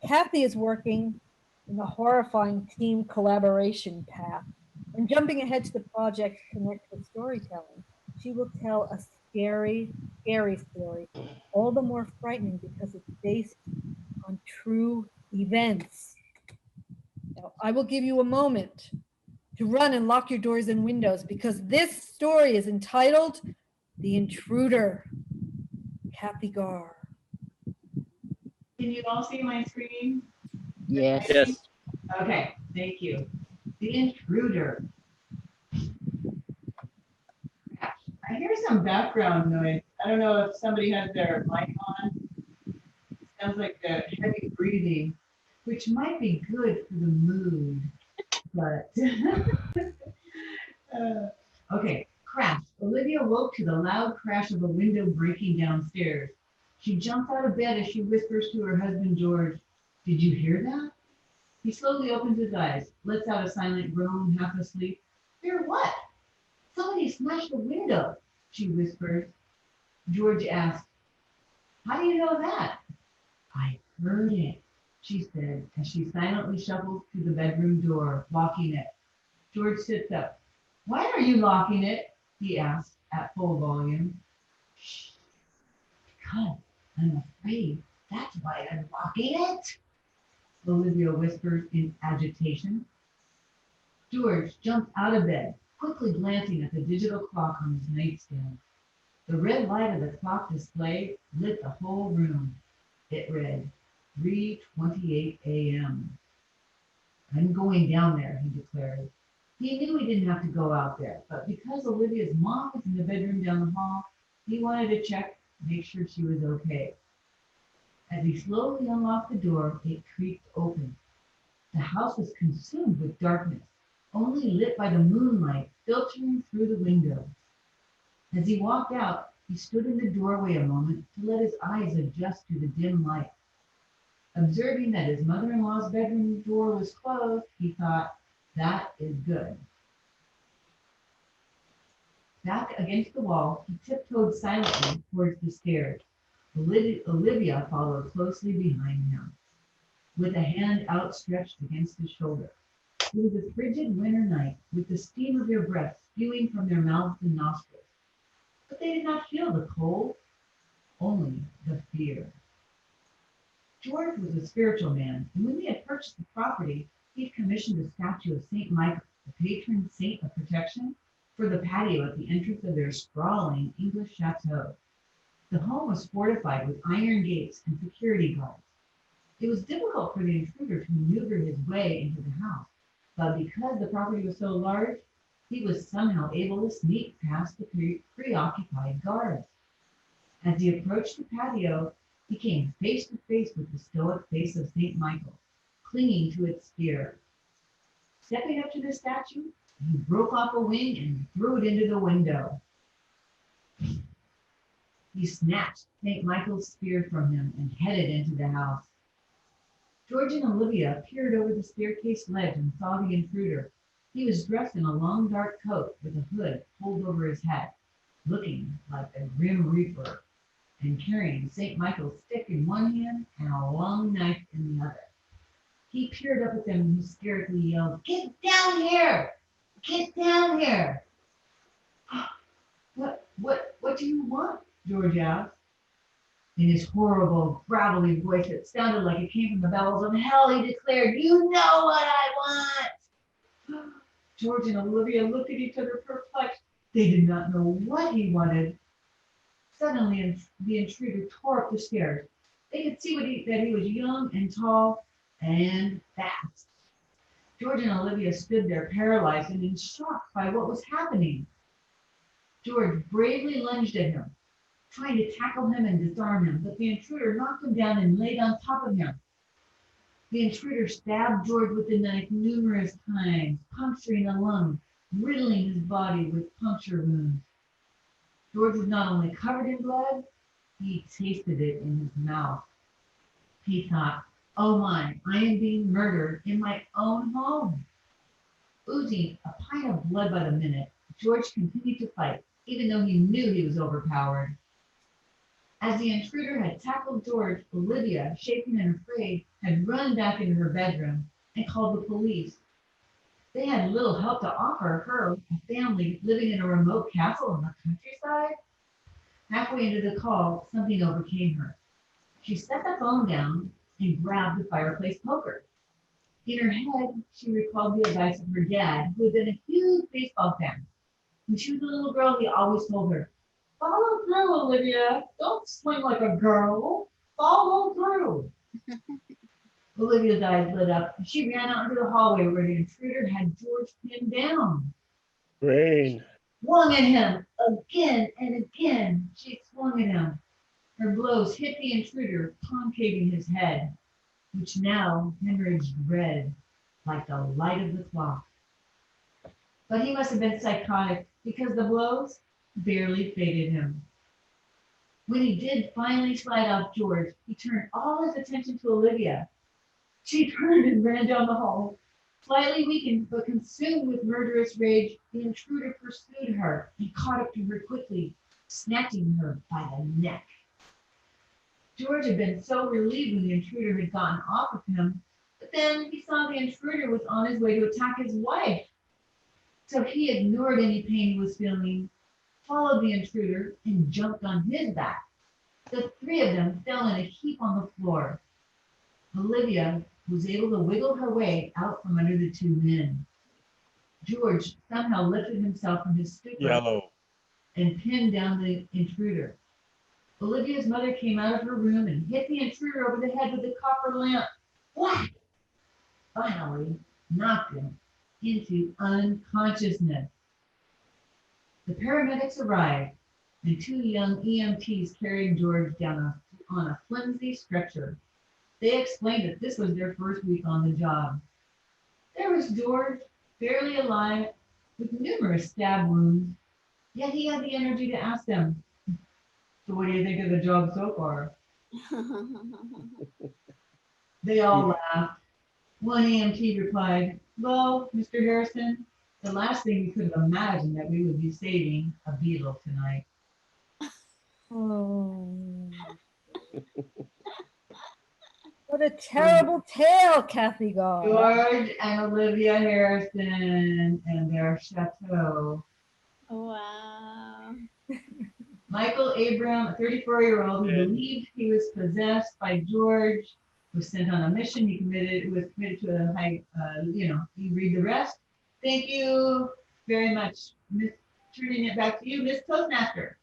Kathy is working in the horrifying team collaboration path. And jumping ahead to the project connect with storytelling, she will tell a scary, scary story, all the more frightening because it's based on true events. Now, I will give you a moment to run and lock your doors and windows because this story is entitled The Intruder, Kathy Garr. Can you all see my screen? Yes. Yes. Okay, thank you. The Intruder. I hear some background noise. I don't know if somebody has their mic on. Sounds like the heavy breathing, which might be good for the mood, but okay. Crash. Olivia woke to the loud crash of a window breaking downstairs. She jumps out of bed as she whispers to her husband, George, "Did you hear that?" He slowly opens his eyes, lets out a silent groan, half asleep. "Hear what?" "Somebody smashed the window," she whispers. George asks, "How do you know that?" "I heard it," she said as she silently shuffles to the bedroom door, locking it. George sits up. "Why are you locking it?" he asks at full volume. "Shh, because I'm afraid. That's why I'm locking it," Olivia whispers in agitation. George jumps out of bed, quickly glancing at the digital clock on his nightstand. The red light of the clock display lit the whole room. It read 3:28 a.m. "I'm going down there," he declared. He knew he didn't have to go out there, but because Olivia's mom was in the bedroom down the hall, he wanted to check, make sure she was okay. As he slowly unlocked the door, it creaked open. The house was consumed with darkness, only lit by the moonlight filtering through the window. As he walked out, he stood in the doorway a moment to let his eyes adjust to the dim light. Observing that his mother-in-law's bedroom door was closed, he thought, "That is good." Back against the wall, he tiptoed silently towards the stairs. Olivia followed closely behind him, with a hand outstretched against his shoulder. It was a frigid winter night, with the steam of their breath spewing from their mouths and nostrils. But they did not feel the cold, only the fear. George was a spiritual man, and when they had purchased the property, he had commissioned a statue of St. Michael, the patron saint of protection, for the patio at the entrance of their sprawling English chateau. The home was fortified with iron gates and security guards. It was difficult for the intruder to maneuver his way into the house, but because the property was so large, he was somehow able to sneak past the preoccupied guards. As he approached the patio, he came face to face with the stoic face of St. Michael, clinging to its spear. Stepping up to the statue, he broke off a wing and threw it into the window. He snatched St. Michael's spear from him and headed into the house. George and Olivia peered over the staircase ledge and saw the intruder. He was dressed in a long dark coat with a hood pulled over his head, looking like a grim reaper, and carrying St. Michael's stick in one hand and a long knife in the other. He peered up at them and hysterically yelled, "Get down here! Get down here!" What do you want?" George asked. In his horrible, gravelly voice that sounded like it came from the bowels of hell, he declared, "You know what I want!" George and Olivia looked at each other perplexed. They did not know what he wanted. Suddenly, the intruder tore up the stairs. They could see that he was young and tall and fast. George and Olivia stood there paralyzed and in shock by what was happening. George bravely lunged at him, trying to tackle him and disarm him, but the intruder knocked him down and laid on top of him. The intruder stabbed George with the knife numerous times, puncturing a lung, riddling his body with puncture wounds. George was not only covered in blood, he tasted it in his mouth. He thought, "Oh my, I am being murdered in my own home." Oozing a pint of blood by the minute, George continued to fight, even though he knew he was overpowered. As the intruder had tackled George, Olivia, shaking and afraid, had run back into her bedroom and called the police. They had little help to offer her, a family living in a remote castle in the countryside. Halfway into the call, something overcame her. She set the phone down and grabbed the fireplace poker. In her head, she recalled the advice of her dad, who had been a huge baseball fan. When she was a little girl, he always told her, "Follow through, Olivia. Don't swing like a girl. Follow through." Olivia's eyes lit up, and she ran out into the hallway where the intruder had George pinned down. Rain. Swung at him again and again. She swung at him. Her blows hit the intruder, concaving his head, which now hemorrhaged red like the light of the clock. But he must have been psychotic because the blows barely faded him. When he did finally slide off George, he turned all his attention to Olivia. She turned and ran down the hall. Slightly weakened but consumed with murderous rage, the intruder pursued her and caught up to her quickly, snatching her by the neck. George had been so relieved when the intruder had gotten off of him, but then he saw the intruder was on his way to attack his wife. So he ignored any pain he was feeling, followed the intruder, and jumped on his back. The three of them fell in a heap on the floor. Olivia was able to wiggle her way out from under the two men. George somehow lifted himself from his stupor Yellow. and pinned down the intruder. Olivia's mother came out of her room and hit the intruder over the head with a copper lamp. Whack! Finally knocked him into unconsciousness. The paramedics arrived, and two young EMTs carried George down on a flimsy stretcher. They explained that this was their first week on the job. There was George, barely alive, with numerous stab wounds, yet he had the energy to ask them, "So what do you think of the job so far?" They all laughed. One EMT replied, "Well, Mr. Harrison, the last thing we could have imagined that we would be saving a beetle tonight." Oh, what a terrible tale, Kathy Garr. George and Olivia Harrison and their chateau. Wow. Michael Abram, a 34-year-old who believed he was possessed by George, was sent on a mission. He was committed to a high, you read the rest. Thank you very much. Turning it back to you, Miss Toastmaster.